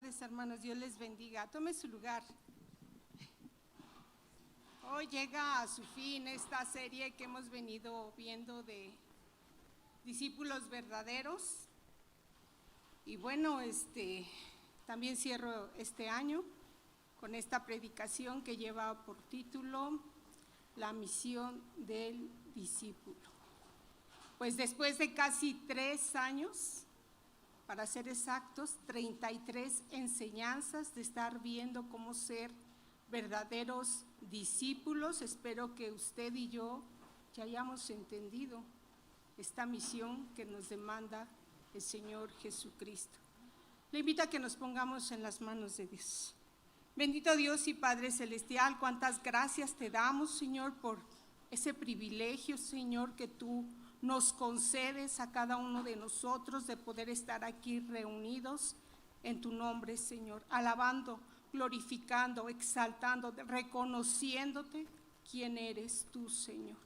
tardes, hermanos. Dios les bendiga. Tome su lugar. Hoy llega a su fin esta serie que hemos venido viendo de discípulos verdaderos. Y bueno, también cierro este año con esta predicación que lleva por título La misión del discípulo. Pues después de casi 3 años, para ser exactos, 33 enseñanzas de estar viendo cómo ser verdaderos discípulos, espero que usted y yo ya hayamos entendido esta misión que nos demanda el Señor Jesucristo. Le invito a que nos pongamos en las manos de Dios. Bendito Dios y Padre Celestial, cuántas gracias te damos, Señor, por ese privilegio, Señor, que tú nos concedes a cada uno de nosotros de poder estar aquí reunidos en tu nombre, Señor, alabando, glorificando, exaltando, reconociéndote quién eres tú, Señor.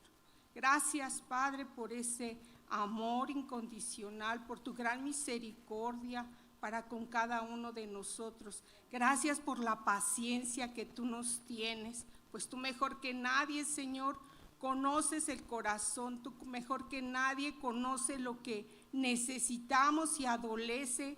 Gracias, Padre, por ese amor incondicional, por tu gran misericordia para con cada uno de nosotros. Gracias por la paciencia que tú nos tienes, pues tú mejor que nadie, Señor, conoces el corazón, tú mejor que nadie conoce lo que necesitamos y adolece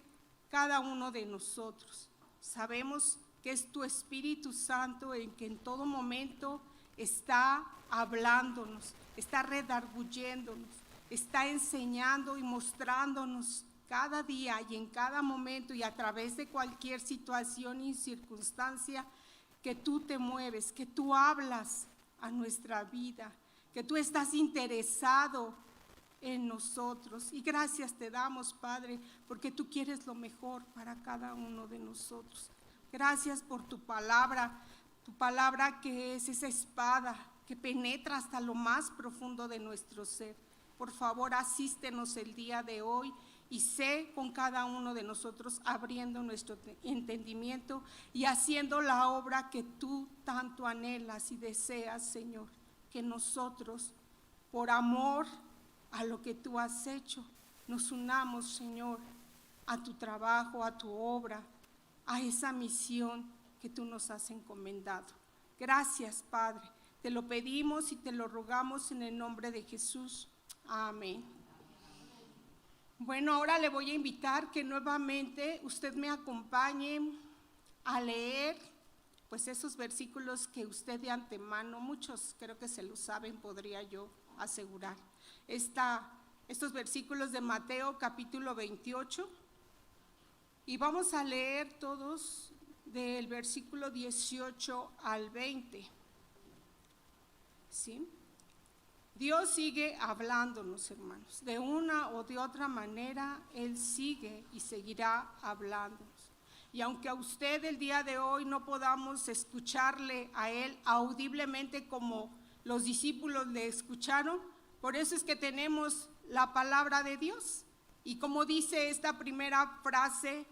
cada uno de nosotros. Sabemos que es tu Espíritu Santo el que en todo momento está hablándonos, está redarguyéndonos, está enseñando y mostrándonos cada día y en cada momento y a través de cualquier situación y circunstancia que tú te mueves, que tú hablas a nuestra vida, que tú estás interesado en nosotros. Y gracias te damos, Padre, porque tú quieres lo mejor para cada uno de nosotros. Gracias por tu palabra que es esa espada que penetra hasta lo más profundo de nuestro ser. Por favor, asístenos el día de hoy y sé con cada uno de nosotros abriendo nuestro entendimiento y haciendo la obra que tú tanto anhelas y deseas, Señor, que nosotros, por amor a lo que tú has hecho, nos unamos, Señor, a tu trabajo, a tu obra, a esa misión que tú nos has encomendado. Gracias, Padre, te lo pedimos y te lo rogamos en el nombre de Jesús. Amén. Bueno, ahora le voy a invitar que nuevamente usted me acompañe a leer pues esos versículos que usted de antemano, muchos creo que se lo saben, podría yo asegurar. Estos versículos de Mateo capítulo 28 y vamos a leer todos del versículo 18 al 20. ¿Sí? Dios sigue hablándonos, hermanos. De una o de otra manera, Él sigue y seguirá hablándonos. Y aunque a usted el día de hoy no podamos escucharle a Él audiblemente como los discípulos le escucharon, por eso es que tenemos la palabra de Dios. Y como dice esta primera frase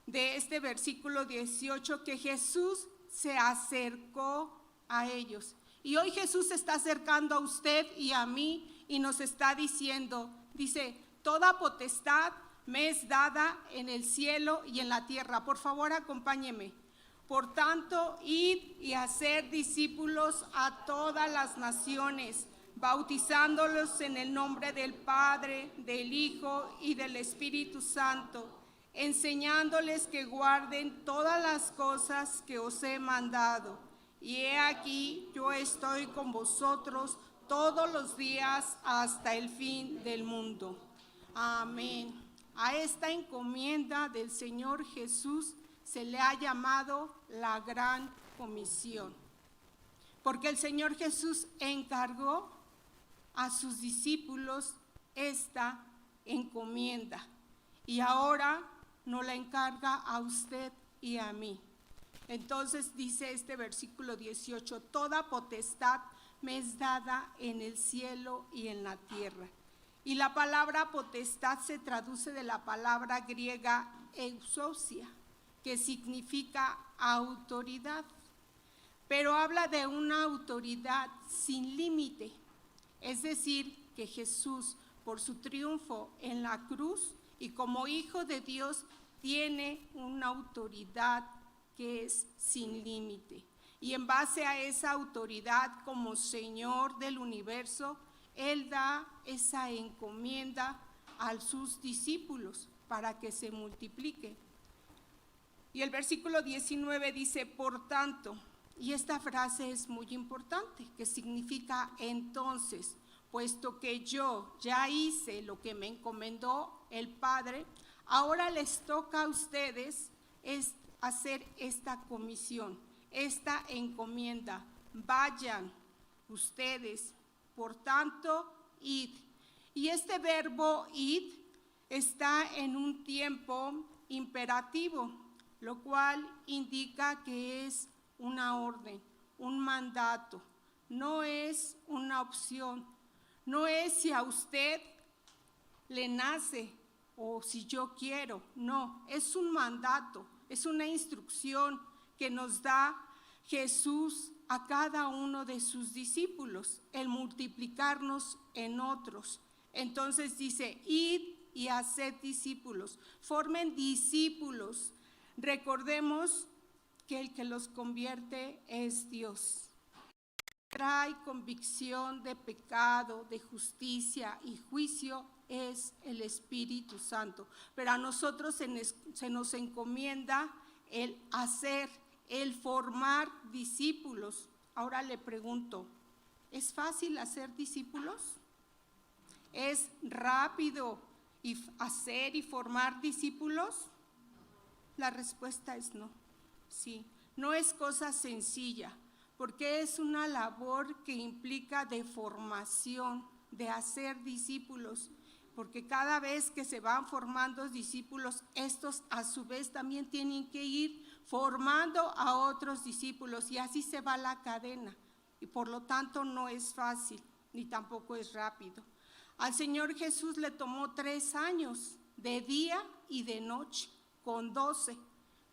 de este versículo 18, que Jesús se acercó a ellos. Y hoy Jesús se está acercando a usted y a mí y nos está diciendo, dice, toda potestad me es dada en el cielo y en la tierra. Por favor, acompáñeme. Por tanto, id y hacer discípulos a todas las naciones, bautizándolos en el nombre del Padre, del Hijo y del Espíritu Santo, enseñándoles que guarden todas las cosas que os he mandado. Y he aquí, yo estoy con vosotros todos los días hasta el fin del mundo. Amén. A esta encomienda del Señor Jesús se le ha llamado la Gran Comisión, porque el Señor Jesús encargó a sus discípulos esta encomienda y ahora nos la encarga a usted y a mí. Entonces dice este versículo 18, toda potestad me es dada en el cielo y en la tierra. Y la palabra potestad se traduce de la palabra griega exousia, que significa autoridad, pero habla de una autoridad sin límite. Es decir, que Jesús, por su triunfo en la cruz y como Hijo de Dios, tiene una autoridad que es sin límite. Y en base a esa autoridad como Señor del universo, Él da esa encomienda a sus discípulos para que se multiplique. Y el versículo 19 dice, por tanto, y esta frase es muy importante, que significa entonces, puesto que yo ya hice lo que me encomendó el Padre, ahora les toca a ustedes hacer esta comisión, esta encomienda. Vayan ustedes, por tanto, id. Y este verbo id está en un tiempo imperativo, lo cual indica que es una orden, un mandato, no es una opción, no es si a usted le nace o si yo quiero, no, es un mandato, es una instrucción que nos da Jesús a cada uno de sus discípulos, el multiplicarnos en otros. Entonces dice, id y haced discípulos, formen discípulos. Recordemos que el que los convierte es Dios. Trae convicción de pecado, de justicia y juicio es el Espíritu Santo. Pero a nosotros se nos encomienda el hacer, el formar discípulos. Ahora le pregunto, ¿es fácil hacer discípulos? ¿Es rápido hacer y formar discípulos? La respuesta es no. Sí, no es cosa sencilla, porque es una labor que implica de formación, de hacer discípulos, porque cada vez que se van formando discípulos, estos a su vez también tienen que ir formando a otros discípulos y así se va la cadena. Y por lo tanto no es fácil, ni tampoco es rápido. Al Señor Jesús le tomó 3 años, de día y de noche, con 12.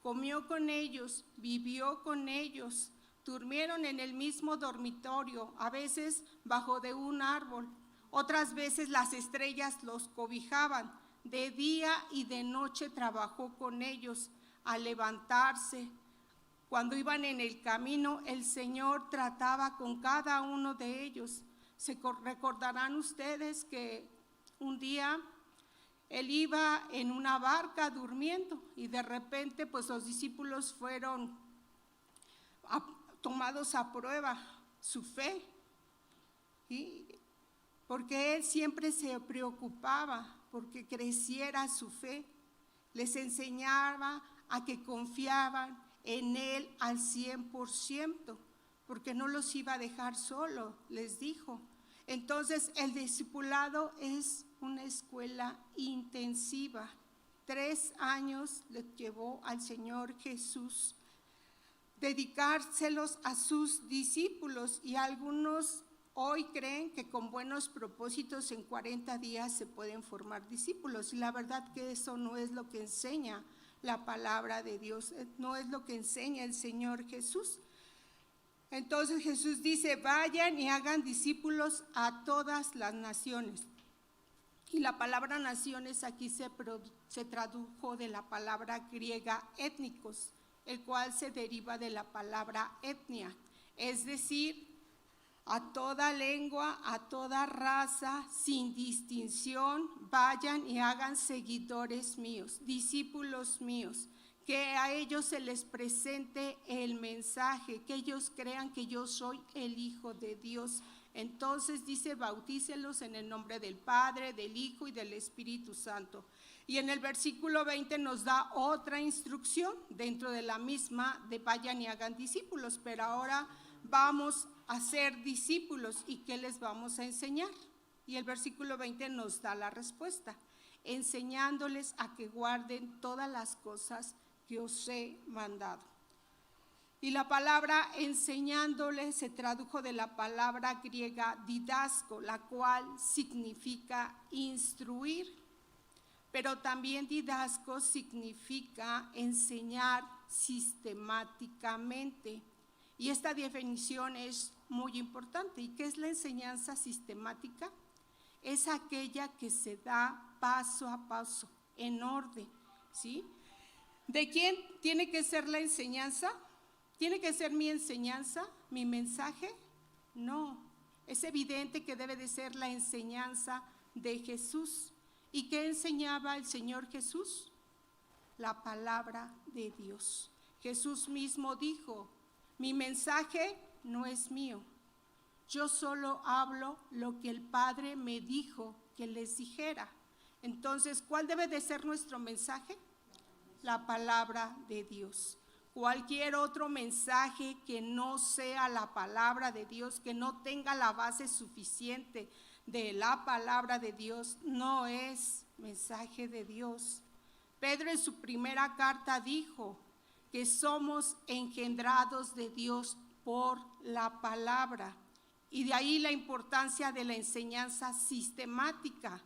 Comió con ellos, vivió con ellos, durmieron en el mismo dormitorio, a veces bajo de un árbol, otras veces las estrellas los cobijaban. De día y de noche trabajó con ellos. Al levantarse, cuando iban en el camino, el Señor trataba con cada uno de ellos. Recordarán ustedes que un día Él iba en una barca durmiendo y de repente pues los discípulos fueron tomados a prueba su fe, porque Él siempre se preocupaba porque creciera su fe. Les enseñaba a que confiaban en Él al 100%, porque no los iba a dejar solo, les dijo. Entonces el discipulado es una escuela intensiva. 3 años le llevó al Señor Jesús dedicárselos a sus discípulos, y algunos hoy creen que con buenos propósitos en 40 días se pueden formar discípulos, y la verdad que eso no es lo que enseña la palabra de Dios, no es lo que enseña el Señor Jesús. Entonces Jesús dice, vayan y hagan discípulos a todas las naciones. Y la palabra naciones aquí se tradujo de la palabra griega étnicos, el cual se deriva de la palabra etnia, es decir, a toda lengua, a toda raza, sin distinción, vayan y hagan seguidores míos, discípulos míos, que a ellos se les presente el mensaje, que ellos crean que yo soy el Hijo de Dios. Entonces dice, bautícelos en el nombre del Padre, del Hijo y del Espíritu Santo. Y en el versículo 20 nos da otra instrucción dentro de la misma, de vayan y hagan discípulos, pero ahora vamos a ser discípulos. ¿Y qué les vamos a enseñar? Y el versículo 20 nos da la respuesta, enseñándoles a que guarden todas las cosas que os he mandado. Y la palabra enseñándoles se tradujo de la palabra griega didasco, la cual significa instruir. Pero también didasco significa enseñar sistemáticamente. Y esta definición es muy importante. ¿Y qué es la enseñanza sistemática? Es aquella que se da paso a paso, en orden, ¿sí? ¿De quién tiene que ser la enseñanza? ¿Tiene que ser mi enseñanza, mi mensaje? No, es evidente que debe de ser la enseñanza de Jesús. ¿Y qué enseñaba el Señor Jesús? La palabra de Dios. Jesús mismo dijo, mi mensaje no es mío. Yo solo hablo lo que el Padre me dijo que les dijera. Entonces, ¿cuál debe de ser nuestro mensaje? La palabra de Dios. Cualquier otro mensaje que no sea la palabra de Dios, que no tenga la base suficiente de la palabra de Dios, no es mensaje de Dios. Pedro en su primera carta dijo que somos engendrados de Dios por la palabra. Y de ahí la importancia de la enseñanza sistemática.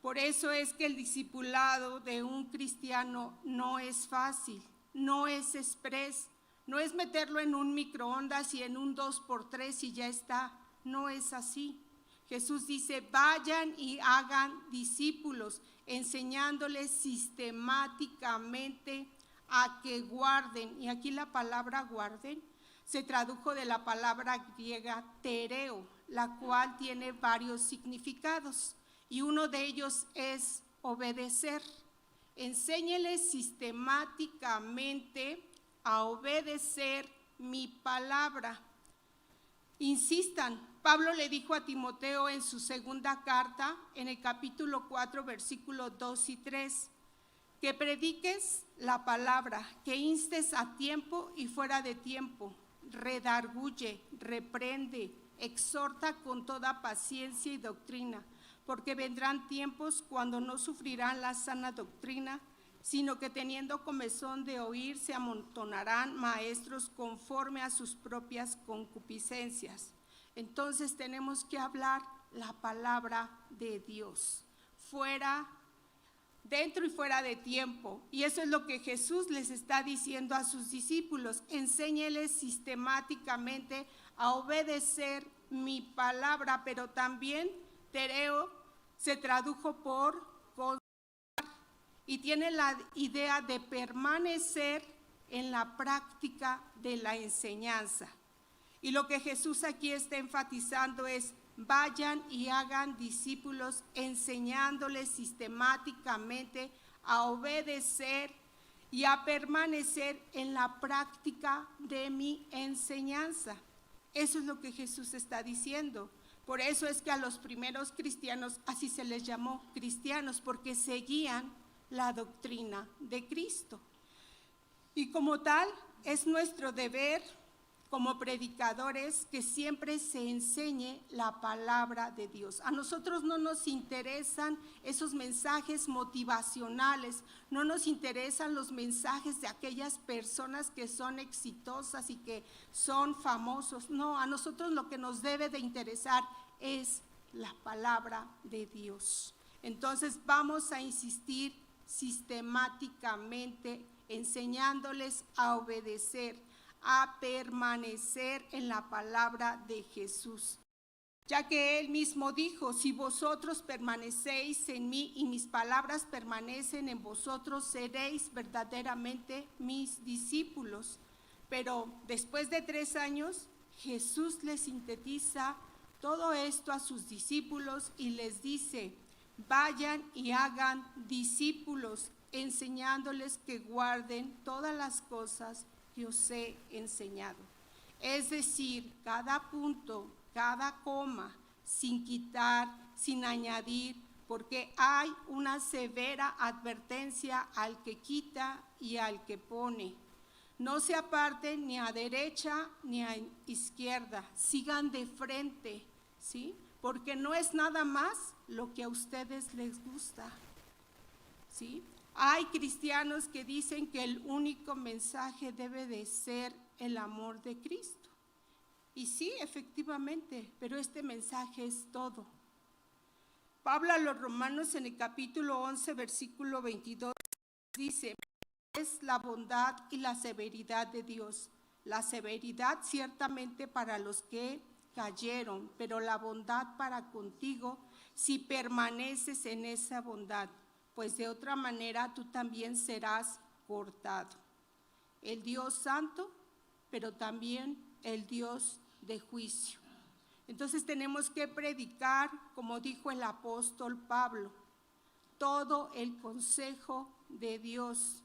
Por eso es que el discipulado de un cristiano no es fácil, no es express, no es meterlo en un microondas y en un 2x3 y ya está. No es así. Jesús dice, vayan y hagan discípulos, enseñándoles sistemáticamente a que guarden. Y aquí la palabra guarden se tradujo de la palabra griega tereo, la cual tiene varios significados. Y uno de ellos es obedecer. Enséñeles sistemáticamente a obedecer mi palabra. Insistan. Pablo le dijo a Timoteo en su segunda carta, en el capítulo 4, versículos 2 y 3, que prediques la palabra, que instes a tiempo y fuera de tiempo, redarguye, reprende, exhorta con toda paciencia y doctrina, porque vendrán tiempos cuando no sufrirán la sana doctrina, sino que teniendo comezón de oír se amontonarán maestros conforme a sus propias concupiscencias. Entonces tenemos que hablar la palabra de Dios, dentro y fuera de tiempo. Y eso es lo que Jesús les está diciendo a sus discípulos. Enséñeles sistemáticamente a obedecer mi palabra, pero también tereo se tradujo por conservar y tiene la idea de permanecer en la práctica de la enseñanza. Y lo que Jesús aquí está enfatizando es, vayan y hagan discípulos, enseñándoles sistemáticamente a obedecer y a permanecer en la práctica de mi enseñanza. Eso es lo que Jesús está diciendo. Por eso es que a los primeros cristianos así se les llamó cristianos, porque seguían la doctrina de Cristo. Y como tal, es nuestro deber como predicadores que siempre se enseñe la palabra de Dios. A nosotros no nos interesan esos mensajes motivacionales, no nos interesan los mensajes de aquellas personas que son exitosas y que son famosos. No, a nosotros lo que nos debe de interesar es la palabra de Dios. Entonces vamos a insistir sistemáticamente enseñándoles a obedecer, a permanecer en la palabra de Jesús, ya que Él mismo dijo, si vosotros permanecéis en mí y mis palabras permanecen en vosotros, seréis verdaderamente mis discípulos. Pero después de 3 años, Jesús les sintetiza todo esto a sus discípulos y les dice, vayan y hagan discípulos, enseñándoles que guarden todas las cosas que os he enseñado. Es decir, cada punto, cada coma, sin quitar, sin añadir, porque hay una severa advertencia al que quita y al que pone. No se aparten ni a derecha ni a izquierda, sigan de frente, ¿sí? Porque no es nada más lo que a ustedes les gusta, ¿sí? Hay cristianos que dicen que el único mensaje debe de ser el amor de Cristo. Y sí, efectivamente, pero este mensaje es todo. Pablo a los Romanos en el capítulo 11, versículo 22, dice, es la bondad y la severidad de Dios. La severidad ciertamente para los que cayeron, pero la bondad para contigo si permaneces en esa bondad, pues de otra manera tú también serás cortado. El Dios santo, pero también el Dios de juicio. Entonces tenemos que predicar, como dijo el apóstol Pablo, todo el consejo de Dios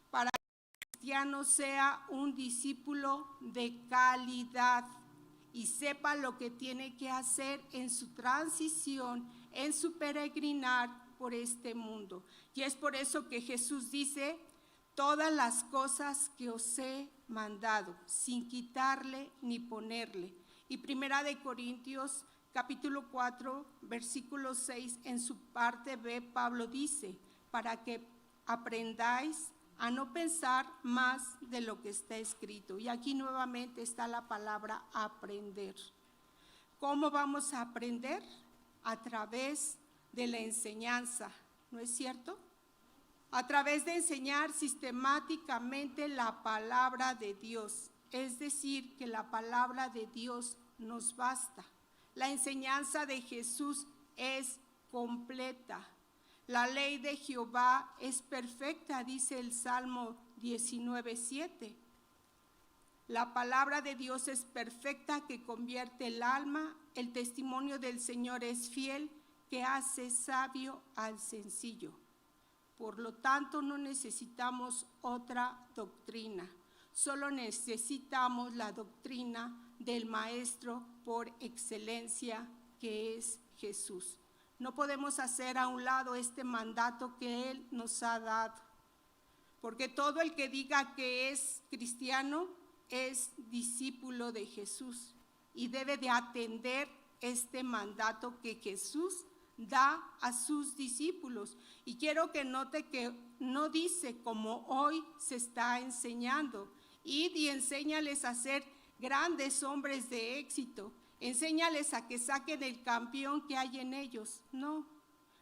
para que el cristiano sea un discípulo de calidad y sepa lo que tiene que hacer en su transición, en su peregrinar por este mundo. Y es por eso que Jesús dice, todas las cosas que os he mandado, sin quitarle ni ponerle. Y Primera de Corintios, capítulo 4, versículo 6, en su parte B, Pablo dice, para que aprendáis a no pensar más de lo que está escrito. Y aquí nuevamente está la palabra aprender. ¿Cómo vamos a aprender? A través de la enseñanza, ¿no es cierto? A través de enseñar sistemáticamente la palabra de Dios. Es decir, que la palabra de Dios nos basta. La enseñanza de Jesús es completa. La ley de Jehová es perfecta, dice el Salmo 19:7. La palabra de Dios es perfecta, que convierte el alma. El testimonio del Señor es fiel, que hace sabio al sencillo. Por lo tanto, no necesitamos otra doctrina. Solo necesitamos la doctrina del Maestro por excelencia, que es Jesús. No podemos hacer a un lado este mandato que Él nos ha dado, porque todo el que diga que es cristiano es discípulo de Jesús y debe de atender este mandato que Jesús da a sus discípulos. Y quiero que note que no dice como hoy se está enseñando, id y enséñales a ser grandes hombres de éxito, enséñales a que saquen el campeón que hay en ellos. No,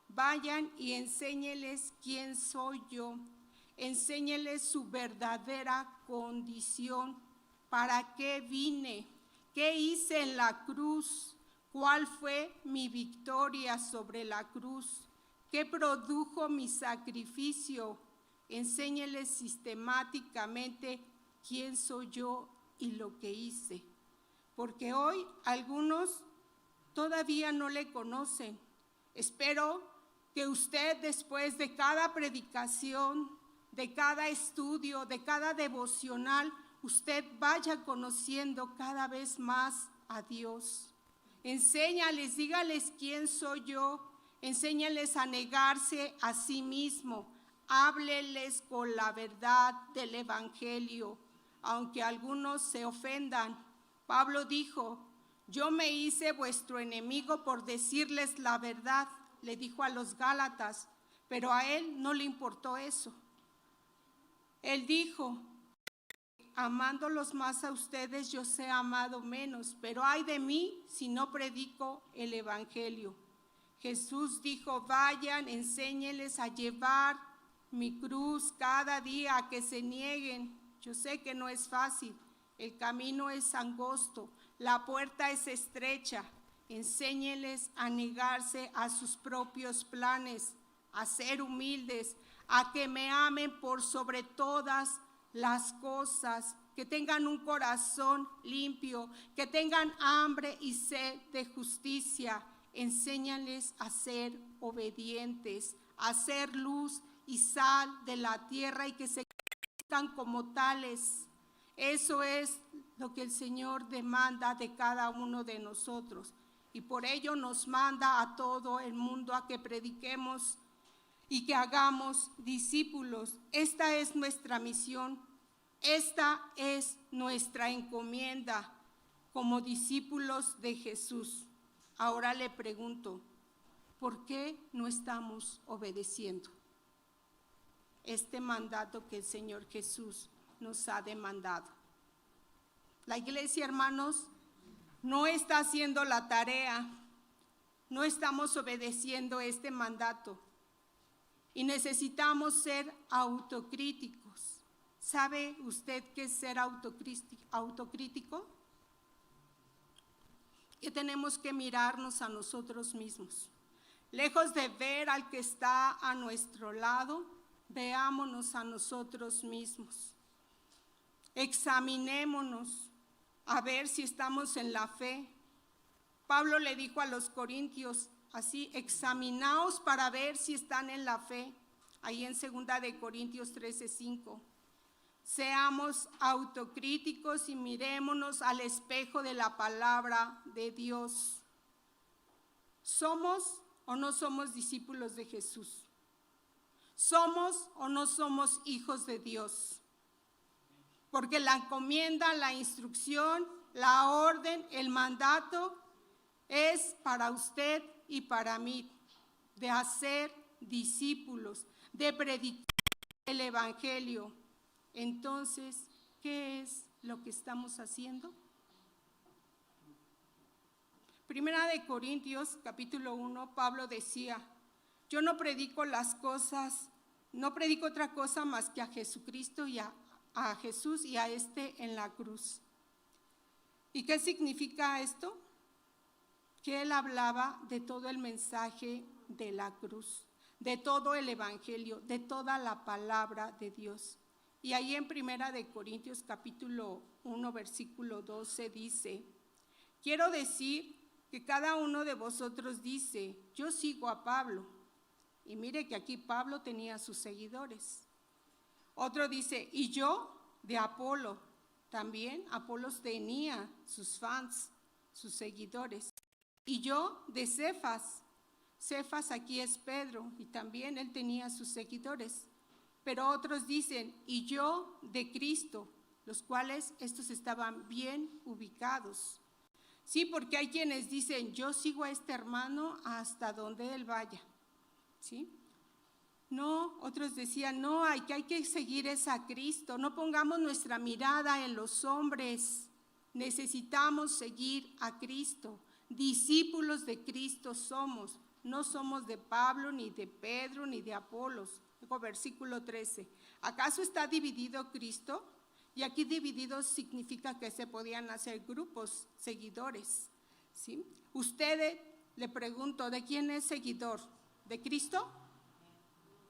vayan y enséñeles quién soy yo, enséñeles su verdadera condición, para qué vine, qué hice en la cruz, cuál fue mi victoria sobre la cruz, qué produjo mi sacrificio. Enséñeles sistemáticamente quién soy yo y lo que hice, porque hoy algunos todavía no le conocen. Espero que usted, después de cada predicación, de cada estudio, de cada devocional, usted vaya conociendo cada vez más a Dios. Enséñales, dígales quién soy yo, enséñales a negarse a sí mismo, hábleles con la verdad del Evangelio, aunque algunos se ofendan. Pablo dijo, yo me hice vuestro enemigo por decirles la verdad, le dijo a los Gálatas, pero a él no le importó eso. Él dijo, amándolos más a ustedes, yo sé amado menos, pero ay de mí si no predico el Evangelio. Jesús dijo, vayan, enséñeles a llevar mi cruz cada día, a que se nieguen. Yo sé que no es fácil, el camino es angosto, la puerta es estrecha. Enséñeles a negarse a sus propios planes, a ser humildes, a que me amen por sobre todas las cosas, que tengan un corazón limpio, que tengan hambre y sed de justicia. Enséñales a ser obedientes, a ser luz y sal de la tierra y que se conozcan como tales. Eso es lo que el Señor demanda de cada uno de nosotros. Y por ello nos manda a todo el mundo a que prediquemos y que hagamos discípulos. Esta es nuestra misión, esta es nuestra encomienda como discípulos de Jesús. Ahora le pregunto, ¿por qué no estamos obedeciendo este mandato que el Señor Jesús nos ha demandado? La iglesia, hermanos, no está haciendo la tarea, no estamos obedeciendo este mandato y necesitamos ser autocríticos. ¿Sabe usted qué es ser autocrítico? Que tenemos que mirarnos a nosotros mismos. Lejos de ver al que está a nuestro lado, veámonos a nosotros mismos. Examinémonos a ver si estamos en la fe. Pablo le dijo a los corintios así: examinaos para ver si están en la fe. Ahí en 2 Corintios 13:5. Seamos autocríticos y mirémonos al espejo de la palabra de Dios. ¿Somos o no somos discípulos de Jesús? ¿Somos o no somos hijos de Dios? Porque la encomienda, la instrucción, la orden, el mandato es para usted y para mí, de hacer discípulos, de predicar el evangelio. Entonces, ¿qué es lo que estamos haciendo? Primera de Corintios, capítulo 1, Pablo decía: yo no predico otra cosa más que a Jesucristo y a Jesús y a en la cruz. ¿Y qué significa esto? Que él hablaba de todo el mensaje de la cruz, de todo el evangelio, de toda la palabra de Dios. Y ahí en Primera de Corintios capítulo 1 versículo 12 dice: quiero decir que cada uno de vosotros dice: yo sigo a Pablo. Y mire que aquí Pablo tenía sus seguidores. Otro dice: y yo de Apolo. También Apolos tenía sus fans, sus seguidores. Y yo de Cefas. Cefas aquí es Pedro, y también él tenía sus seguidores. Pero otros dicen: y yo de Cristo, los cuales estos estaban bien ubicados. Sí, porque hay quienes dicen: yo sigo a este hermano hasta donde él vaya. ¿Sí? No, otros decían: no, hay que seguir es a Cristo, no pongamos nuestra mirada en los hombres, necesitamos seguir a Cristo. Discípulos de Cristo somos, no somos de Pablo, ni de Pedro, ni de Apolos. Luego versículo 13, ¿acaso está dividido Cristo? Y aquí dividido significa que se podían hacer grupos, seguidores. ¿Sí? Ustedes, le pregunto, ¿de quién es seguidor? ¿De Cristo?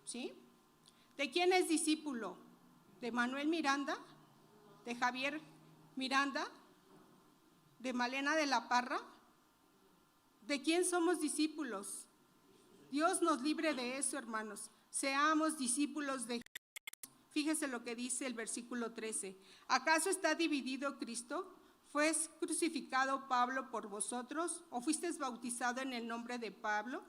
¿Sí? ¿De quién es discípulo? ¿De Manuel Miranda? ¿De Javier Miranda? ¿De Malena de la Parra? ¿De quién somos discípulos? Dios nos libre de eso, hermanos. Seamos discípulos de Jesús. Fíjese lo que dice el versículo 13. ¿Acaso está dividido Cristo? ¿Fue crucificado Pablo por vosotros? ¿O fuisteis bautizado en el nombre de Pablo?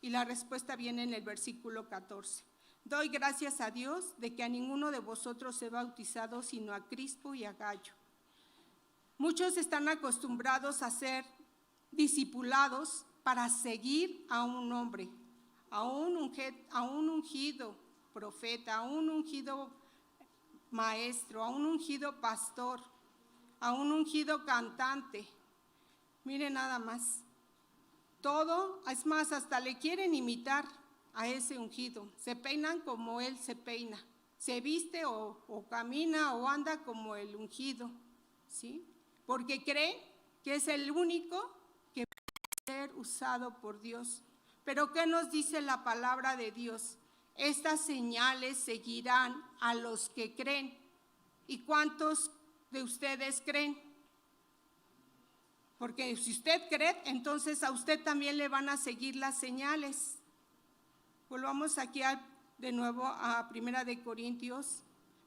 Y la respuesta viene en el versículo 14. Doy gracias a Dios de que a ninguno de vosotros he bautizado sino a Crispo y a Gayo. Muchos están acostumbrados a ser discipulados para seguir a un hombre, a un ungido profeta, a un ungido maestro, a un ungido pastor, a un ungido cantante. Miren nada más. Todo, es más, hasta le quieren imitar a ese ungido. Se peinan como él se peina. Se viste o camina o anda como el ungido. ¿Sí? Porque creen que es el único que puede ser usado por Dios. Pero ¿qué nos dice la palabra de Dios? Estas señales seguirán a los que creen. ¿Y cuántos de ustedes creen? Porque si usted cree, entonces a usted también le van a seguir las señales. Volvamos aquí de nuevo a 1 Corintios,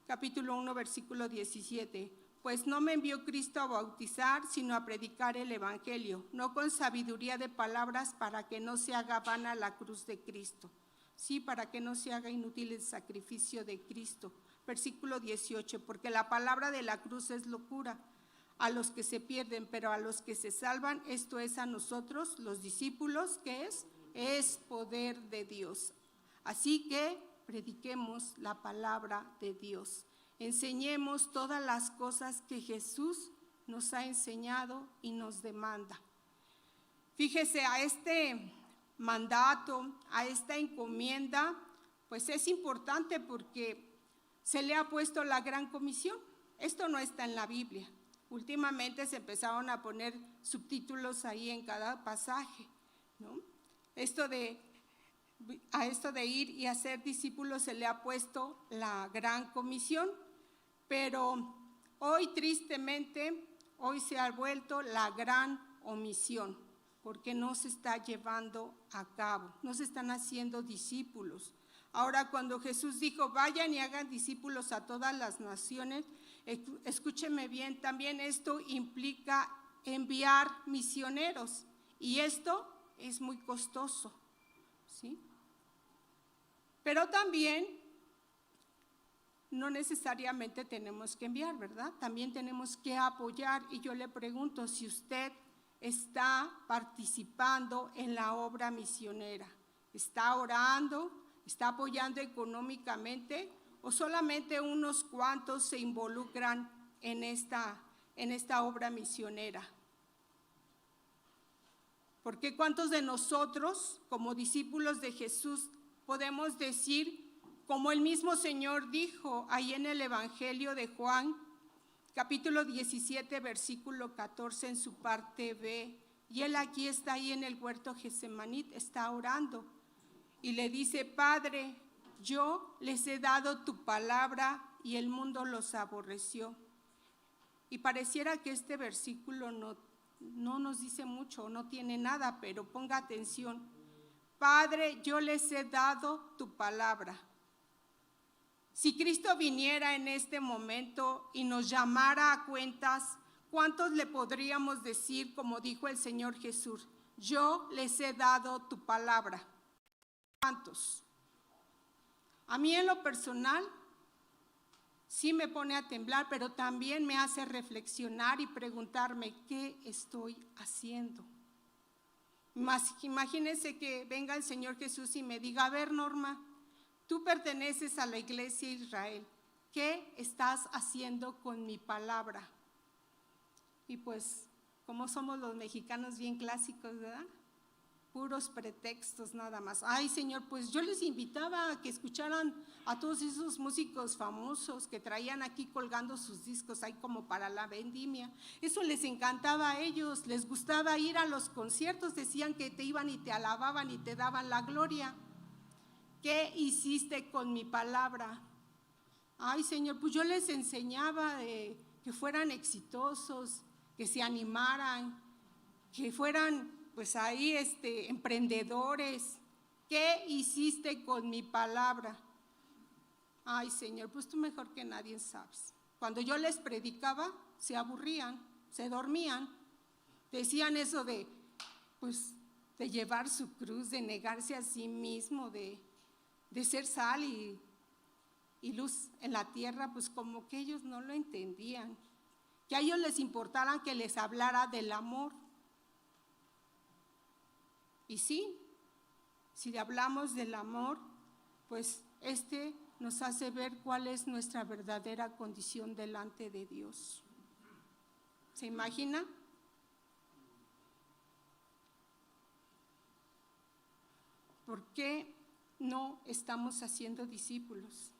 capítulo 1, versículo 17. Pues no me envió Cristo a bautizar, sino a predicar el evangelio, no con sabiduría de palabras, para que no se haga vana la cruz de Cristo. Sí, para que no se haga inútil el sacrificio de Cristo. Versículo 18, porque la palabra de la cruz es locura a los que se pierden, pero a los que se salvan, esto es a nosotros, los discípulos, ¿qué es? Es poder de Dios. Así que prediquemos la palabra de Dios. Enseñemos todas las cosas que Jesús nos ha enseñado y nos demanda. Fíjese, a este mandato, a esta encomienda, pues es importante porque se le ha puesto la gran comisión. Esto no está en la Biblia. Últimamente se empezaron a poner subtítulos ahí en cada pasaje, ¿no? Esto de a esto de ir y hacer discípulos se le ha puesto la gran comisión, pero hoy tristemente, hoy se ha vuelto la gran omisión, porque no se está llevando a cabo, no se están haciendo discípulos. Ahora, cuando Jesús dijo, vayan y hagan discípulos a todas las naciones, escúcheme bien, también esto implica enviar misioneros, y esto es muy costoso, ¿sí? Pero también no necesariamente tenemos que enviar, ¿verdad? También tenemos que apoyar, y yo le pregunto si usted está participando en la obra misionera, está orando, está apoyando económicamente, o solamente unos cuantos se involucran en esta obra misionera. Porque ¿cuántos de nosotros, como discípulos de Jesús, podemos decir, como el mismo Señor dijo ahí en el Evangelio de Juan, capítulo 17, versículo 14, en su parte B, y él aquí está ahí en el huerto Getsemaní, está orando, y le dice, Padre, yo les he dado tu palabra y el mundo los aborreció. Y pareciera que este versículo no nos dice mucho, no tiene nada, pero ponga atención. Padre, yo les he dado tu palabra. Si Cristo viniera en este momento y nos llamara a cuentas, ¿cuántos le podríamos decir, como dijo el Señor Jesús? Yo les he dado tu palabra. ¿Cuántos? A mí en lo personal sí me pone a temblar, pero también me hace reflexionar y preguntarme, ¿qué estoy haciendo? Imagínense que venga el Señor Jesús y me diga, a ver, Norma, tú perteneces a la Iglesia Israel, ¿qué estás haciendo con mi palabra? Y pues, como somos los mexicanos bien clásicos, ¿verdad? Puros pretextos nada más. Ay, Señor, pues yo les invitaba a que escucharan a todos esos músicos famosos que traían aquí colgando sus discos ahí como para la vendimia. Eso les encantaba a ellos, les gustaba ir a los conciertos, decían que te iban y te alababan y te daban la gloria. ¿Qué hiciste con mi palabra? Ay, Señor, pues yo les enseñaba que fueran exitosos, que se animaran, que fueran pues ahí emprendedores. ¿Qué hiciste con mi palabra? Ay, Señor, pues tú mejor que nadie sabes. Cuando yo les predicaba, se aburrían, se dormían, decían eso de llevar su cruz, de negarse a sí mismo, de ser sal y luz en la tierra, pues como que ellos no lo entendían, que a ellos les importara que les hablara del amor. Y sí, si hablamos del amor, pues nos hace ver cuál es nuestra verdadera condición delante de Dios. ¿Se imagina? ¿Por qué no estamos haciendo discípulos?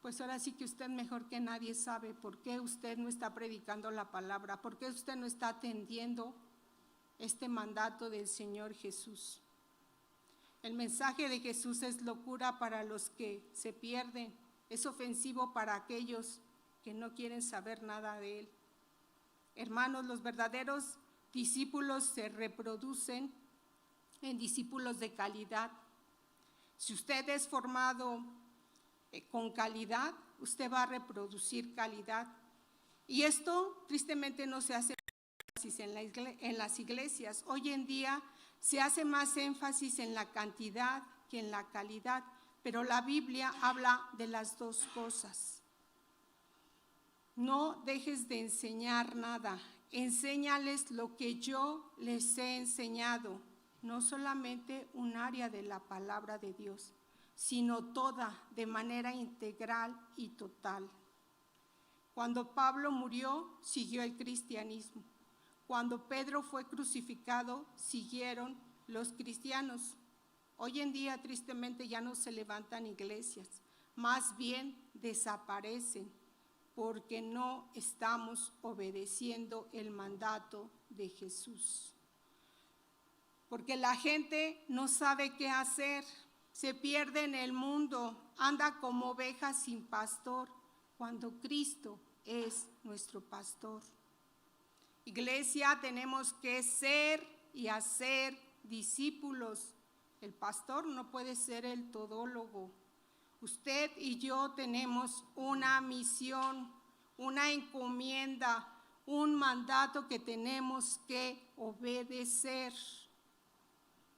Pues ahora sí que usted mejor que nadie sabe por qué usted no está predicando la palabra, por qué usted no está atendiendo este mandato del Señor Jesús. El mensaje de Jesús es locura para los que se pierden, es ofensivo para aquellos que no quieren saber nada de Él. Hermanos, los verdaderos discípulos se reproducen en discípulos de calidad. Si usted es formado con calidad, usted va a reproducir calidad. Y esto tristemente no se hace énfasis en las iglesias. Hoy en día se hace más énfasis en la cantidad que en la calidad, pero la Biblia habla de las dos cosas. No dejes de enseñar nada, enséñales lo que yo les he enseñado, no solamente un área de la palabra de Dios, sino toda, de manera integral y total. Cuando Pablo murió, siguió el cristianismo. Cuando Pedro fue crucificado, siguieron los cristianos. Hoy en día, tristemente, ya no se levantan iglesias, más bien desaparecen. porque no estamos obedeciendo el mandato de Jesús. Porque la gente no sabe qué hacer, se pierde en el mundo, anda como oveja sin pastor, cuando Cristo es nuestro pastor. Iglesia, tenemos que ser y hacer discípulos. El pastor no puede ser el todólogo. Usted y yo tenemos una misión, una encomienda, un mandato que tenemos que obedecer.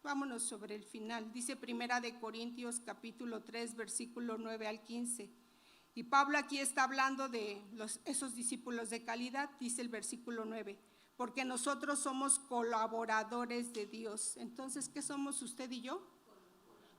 Vámonos sobre el final. Dice 1 Corintios capítulo 3, versículo 9 al 15. Y Pablo aquí está hablando de esos discípulos de calidad, dice el versículo 9, porque nosotros somos colaboradores de Dios. Entonces, ¿qué somos usted y yo?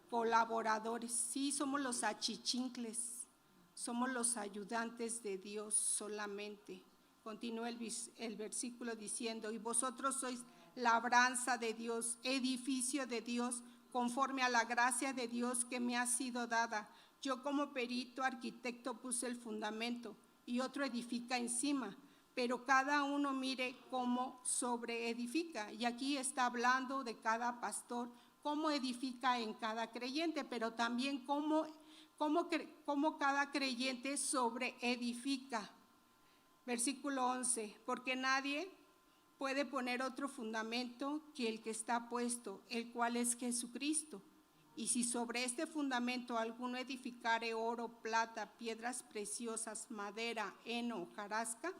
Colaboradores. Sí, somos los achichincles, somos los ayudantes de Dios solamente. Continúa el versículo diciendo, y vosotros sois labranza de Dios, edificio de Dios, conforme a la gracia de Dios que me ha sido dada. Yo como perito arquitecto puse el fundamento y otro edifica encima, pero cada uno mire cómo sobreedifica. Y aquí está hablando de cada pastor, cómo edifica en cada creyente, pero también cómo cada creyente sobreedifica. Versículo 11, porque nadie puede poner otro fundamento que el que está puesto, el cual es Jesucristo. Y si sobre este fundamento alguno edificare oro, plata, piedras preciosas, madera, heno, hojarasca,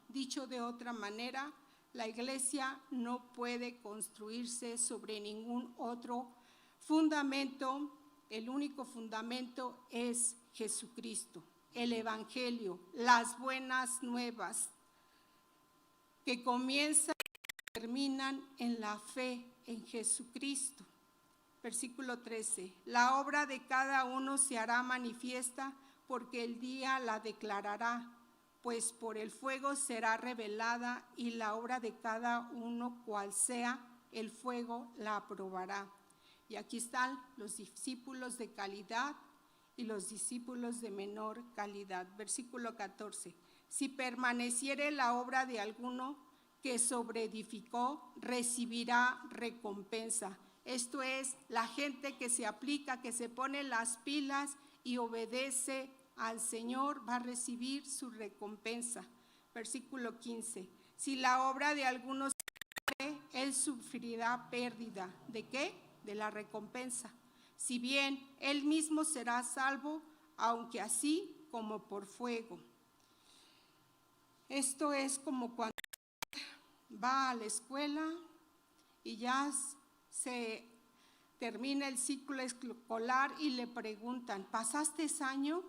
dicho de otra manera, la iglesia no puede construirse sobre ningún otro fundamento. El único fundamento es Jesucristo, el evangelio, las buenas nuevas que comienzan y terminan en la fe en Jesucristo. Versículo 13, la obra de cada uno se hará manifiesta porque el día la declarará, pues por el fuego será revelada y la obra de cada uno, cual sea, el fuego la aprobará. Y aquí están los discípulos de calidad y los discípulos de menor calidad. Versículo 14, si permaneciere la obra de alguno que sobreedificó, recibirá recompensa. Esto es, la gente que se aplica, que se pone las pilas y obedece al Señor, va a recibir su recompensa. Versículo 15, si la obra de algunos él sufrirá pérdida. ¿De qué? De la recompensa. Si bien él mismo será salvo, aunque así como por fuego. Esto es como cuando va a la escuela y ya se termina el ciclo escolar y le preguntan, ¿pasaste año?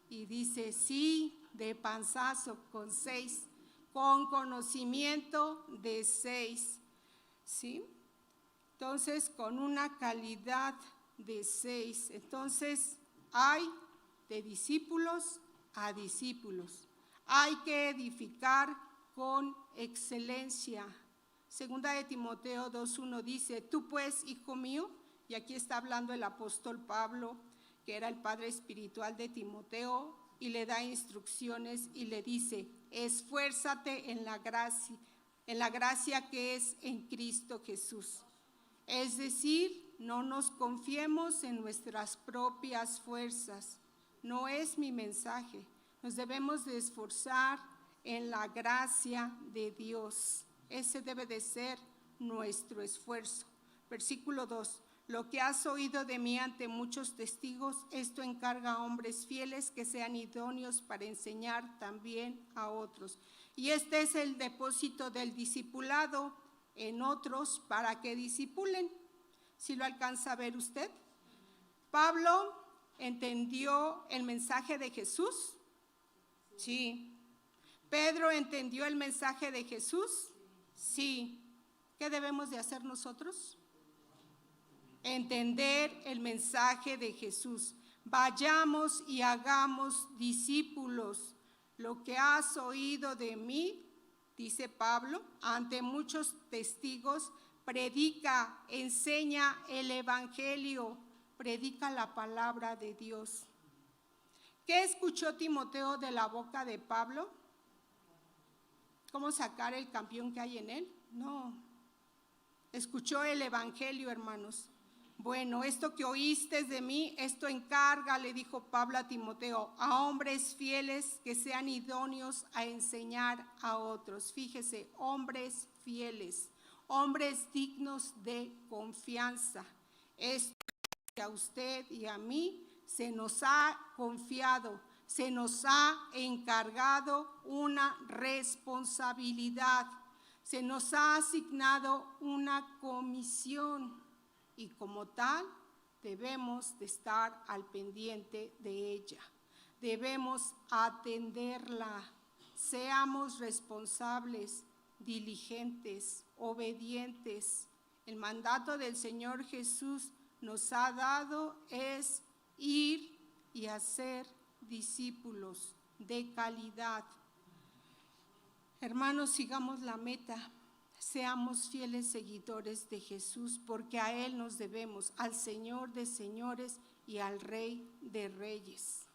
Y dice, sí, de panzazo, con 6, con conocimiento de 6, ¿sí? Entonces, con una calidad de 6. Entonces, hay de discípulos a discípulos. Hay que edificar con excelencia. Segunda de Timoteo 2:1 dice, tú pues, hijo mío, y aquí está hablando el apóstol Pablo, que era el padre espiritual de Timoteo, y le da instrucciones y le dice, esfuérzate en la gracia que es en Cristo Jesús. Es decir, no nos confiemos en nuestras propias fuerzas. No es mi mensaje. Nos debemos de esforzar en la gracia de Dios. Ese debe de ser nuestro esfuerzo. Versículo 2. Lo que has oído de mí ante muchos testigos, esto encarga a hombres fieles que sean idóneos para enseñar también a otros. Y este es el depósito del discipulado en otros para que discipulen. ¿Sí lo alcanza a ver usted? Pablo entendió el mensaje de Jesús. Sí. ¿Pedro entendió el mensaje de Jesús? Sí. ¿Qué debemos de hacer nosotros? Entender el mensaje de Jesús. Vayamos y hagamos discípulos. Lo que has oído de mí, dice Pablo, ante muchos testigos, predica, enseña el evangelio, predica la palabra de Dios. ¿Qué escuchó Timoteo de la boca de Pablo? ¿Cómo sacar el campeón que hay en él? No. Escuchó el evangelio, hermanos. Bueno, esto que oíste de mí, esto encarga, le dijo Pablo a Timoteo, a hombres fieles que sean idóneos a enseñar a otros. Fíjese, hombres fieles, hombres dignos de confianza. Esto que a usted y a mí se nos ha confiado, se nos ha encargado una responsabilidad, se nos ha asignado una comisión. Y como tal, debemos de estar al pendiente de ella. Debemos atenderla. Seamos responsables, diligentes, obedientes. El mandato del Señor Jesús nos ha dado es ir y hacer discípulos de calidad. Hermanos, sigamos la meta. Seamos fieles seguidores de Jesús, porque a Él nos debemos, al Señor de señores y al Rey de reyes.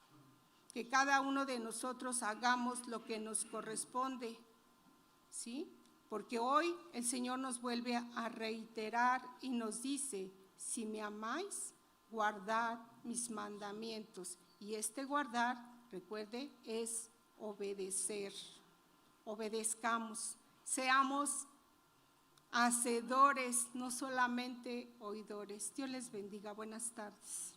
Que cada uno de nosotros hagamos lo que nos corresponde, ¿sí? Porque hoy el Señor nos vuelve a reiterar y nos dice, si me amáis, guardad mis mandamientos. Y este guardar, recuerde, es obedecer. Obedezcamos, seamos hacedores, no solamente oidores. Dios les bendiga. Buenas tardes.